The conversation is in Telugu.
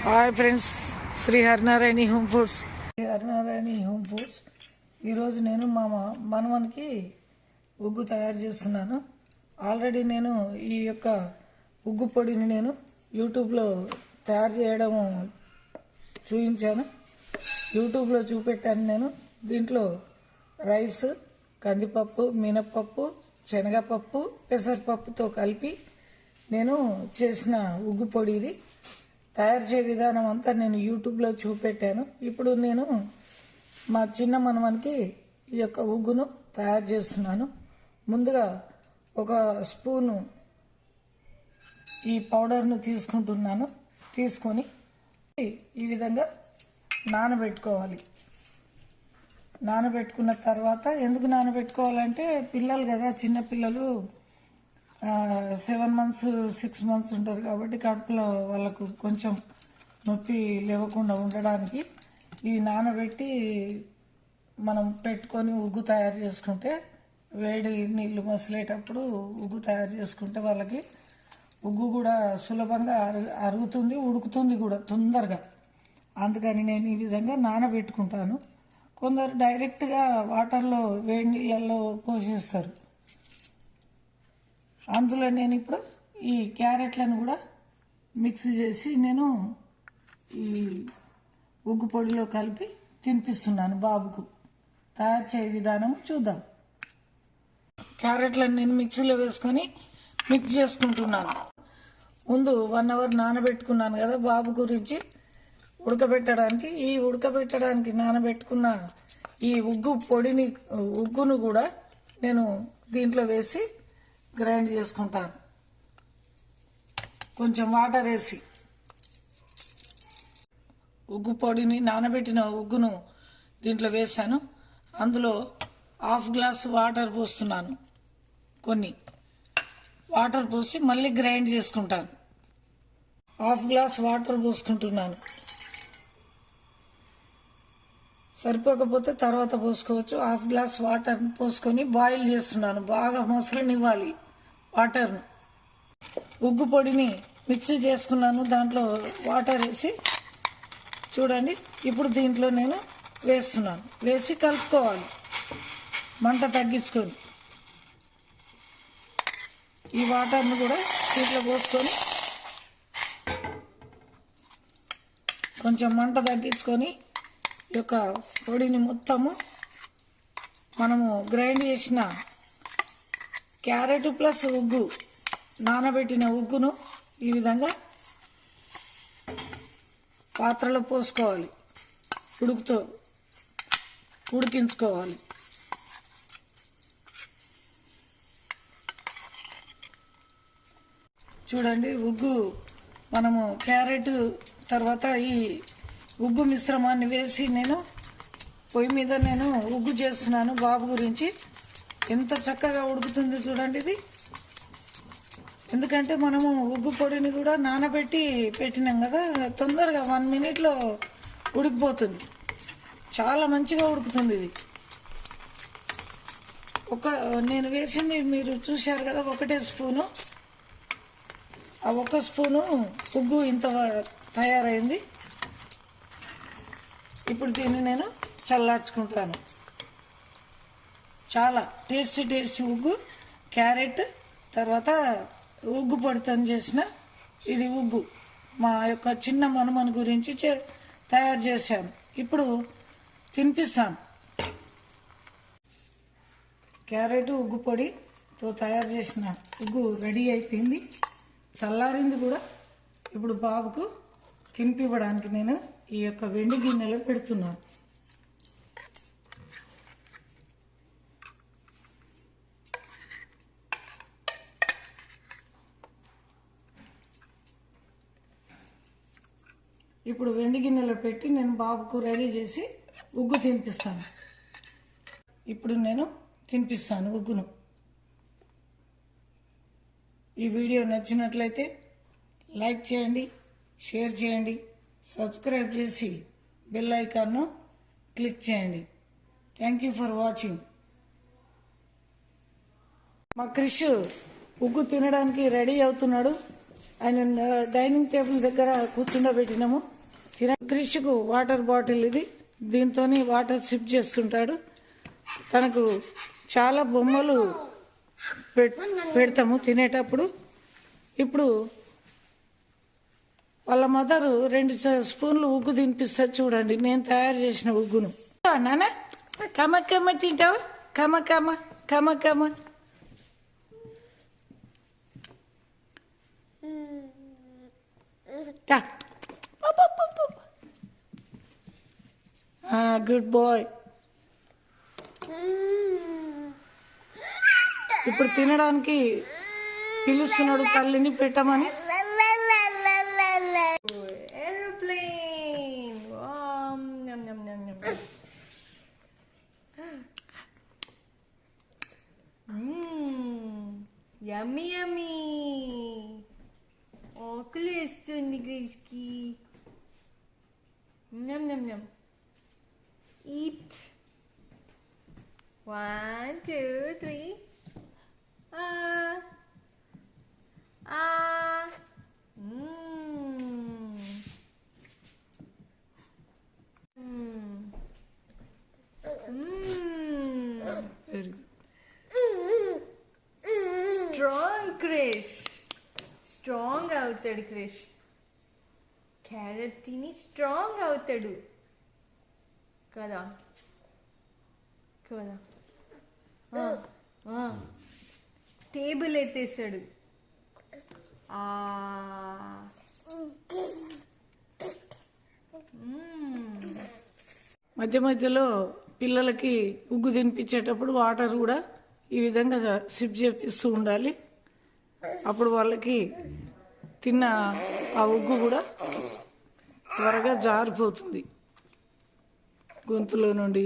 Hi friends, Shri Harinarayana home foods. ఈరోజు నేను మా మనవనికి ఉగ్గు తయారు చేస్తున్నాను. ఆల్రెడీ నేను ఈ యొక్క ఉగ్గు పొడిని నేను యూట్యూబ్లో తయారు చేయడం చూపించాను. యూట్యూబ్లో చూపెట్టాను. నేను దీంట్లో రైస్, కందిపప్పు, మినప్పప్పు, శనగపప్పు, పెసరపప్పుతో కలిపి నేను చేసిన ఉగ్గు పొడి. ఇది తయారు చేసే విధానం అంతా నేను యూట్యూబ్లో చూపెట్టాను. ఇప్పుడు నేను మా చిన్న మనవనికి ఈ యొక్క ఉగ్గును తయారు చేస్తున్నాను. ముందుగా ఒక స్పూను ఈ పౌడర్ను తీసుకుంటున్నాను. తీసుకొని ఈ విధంగా నానబెట్టుకోవాలి. నానబెట్టుకున్న తర్వాత ఎందుకు నానబెట్టుకోవాలంటే పిల్లలు కదా, చిన్నపిల్లలు 7 months 6 months ఉంటారు కాబట్టి కడుపులో వాళ్ళకు కొంచెం నొప్పి లేవకుండా ఉండడానికి ఇవి నానబెట్టి మనం పెట్టుకొని ఉగ్గు తయారు చేసుకుంటే, వేడి నీళ్ళు మసిలేటప్పుడు ఉగ్గు తయారు చేసుకుంటే వాళ్ళకి ఉగ్గు కూడా సులభంగా అరుగుతుంది, ఉడుకుతుంది కూడా తొందరగా. అందుకని నేను ఈ విధంగా నానబెట్టుకుంటాను. కొందరు డైరెక్ట్గా వాటర్లో వేడి నీళ్ళల్లో పోసేస్తారు. అందులో నేను ఇప్పుడు ఈ క్యారెట్లను కూడా మిక్స్ చేసి నేను ఈ ఉగ్గు పొడిలో కలిపి తినిపిస్తున్నాను బాబుకు. తయారు చేయ విధానం చూద్దాం. క్యారెట్లను నేను మిక్సీలో వేసుకొని మిక్స్ చేసుకుంటున్నాను. ముందు 1 hour నానబెట్టుకున్నాను కదా బాబు గురించి ఉడకబెట్టడానికి. ఈ ఉడకబెట్టడానికి నానబెట్టుకున్న ఈ ఉగ్గును కూడా నేను దీంట్లో వేసి గ్రైండ్ చేసుకుంటాను. కొంచెం వాటర్ వేసి ఉగ్గు పొడిని, నానబెట్టిన ఉగ్గును దీంట్లో వేసాను. అందులో 1/2 glass వాటర్ పోస్తున్నాను. కొన్ని వాటర్ పోసి మళ్ళీ గ్రైండ్ చేసుకుంటాను. 1/2 glass వాటర్ పోసుకుంటున్నాను. సరిపోకపోతే తర్వాత పోసుకోవచ్చు. 1/2 glass వాటర్ పోసుకొని బాయిల్ చేస్తున్నాను. బాగా మసలనివ్వాలి వాటర్ను. ఉగ్గు పొడిని మిక్సీ చేసుకున్నాను. దాంట్లో వాటర్ వేసి చూడండి. ఇప్పుడు దీంట్లో నేను వేస్తున్నాను. వేసి కలుపుకోవాలి మంట తగ్గించుకొని. ఈ వాటర్ను కూడా దీంట్లో పోసుకొని కొంచెం మంట తగ్గించుకొని ఈ యొక్క పొడిని మొత్తము మనము గ్రైండ్ చేసిన క్యారెట్ ప్లస్ ఉగ్గు, నానబెట్టిన ఉగ్గును ఈ విధంగా పాత్రలో పోసుకోవాలి. ఉడికించుకోవాలి. చూడండి, ఉగ్గు మనము క్యారెట్ తర్వాత ఈ ఉగ్గు మిశ్రమాన్ని వేసి నేను పొయ్యి మీద నేను ఉగ్గు చేస్తున్నాను బాబు గురించి. ఎంత చక్కగా ఉడుకుతుంది చూడండి ఇది. ఎందుకంటే మనము ఉగ్గు పొడిని కూడా నానబెట్టి పెట్టినాం కదా, తొందరగా 1 minute ఉడికిపోతుంది. చాలా మంచిగా ఉడుకుతుంది ఇది. నేను వేసింది మీరు చూశారు కదా, 1 స్పూను. ఆ 1 స్పూను ఉగ్గు ఇంత తయారైంది. ఇప్పుడు దీన్ని నేను చల్లార్చుకుంటాను. చాలా టేస్టీ ఉగ్గు, క్యారెట్ తర్వాత ఉగ్గు పొడితో చేసిన ఇది ఉగ్గు మా యొక్క చిన్న మనమని గురించి తయారు చేశాను. ఇప్పుడు తినిపిస్తాను. క్యారెట్ ఉగ్గు పొడితో తయారు చేసిన ఉగ్గు రెడీ అయిపోయింది. చల్లారింది కూడా. ఇప్పుడు బాబుకు తినిపివ్వడానికి నేను ఈ యొక్క వెండి గిన్నెలో పెడుతున్నాను. ఇప్పుడు వెండి గిన్నెలో పెట్టి నేను బాబుకు రెడీ చేసి ఉగ్గు తినిపిస్తాను. ఇప్పుడు నేను తినిపిస్తాను ఉగ్గును. ఈ వీడియో నచ్చినట్లయితే లైక్ చేయండి, షేర్ చేయండి, సబ్స్క్రైబ్ చేసి బెల్ ఐకాన్ను క్లిక్ చేయండి. Thank you for watching. మా క్రిష్ ఉగ్గు తినడానికి రెడీ అవుతున్నాడు. ఆయన డైనింగ్ టేబుల్ దగ్గర కూర్చుండబెట్టినాము. క్రిష్కు వాటర్ బాటిల్ ఇది, దీంతో వాటర్ సిప్ చేస్తుంటాడు. తనకు చాలా బొమ్మలు పెడతాము తినేటప్పుడు. ఇప్పుడు వాళ్ళ మదరు 2 స్పూన్లు ఉగ్గు తినిపిస్తారు చూడండి, నేను తయారు చేసిన ఉగ్గును. నాన్న కమ్మ కమ్మ తింటావా? కమ్మ కమ్మ కమ్మ కమ్మ. Good boy. ఇప్పుడు తినడానికి పిలుస్తున్నాడు తల్లిని పెట్టమని. Airplane. Yum, yum, yum, yum. Yummy, yummy. ఆకలి వేస్తుంది గ్రీష్కి. Yum, yum, yum. Eat. 1, 2, 3. Ah. Ah. Very good. Strong Krish, strong అవుతాడు క్రిష్. క్యారెట్ తిని స్ట్రాంగ్ అవుతాడు కదా కదా. టేబుల్ ఎత్తేస్తాడు. మధ్య మధ్యలో పిల్లలకి ఉగ్గు తినిపించేటప్పుడు వాటర్ కూడా ఈ విధంగా సిప్ చేపిస్తూ ఉండాలి. అప్పుడు వాళ్ళకి తిన్న ఆ ఉగ్గు కూడా త్వరగా జారిపోతుంది గొంతులో నుండి.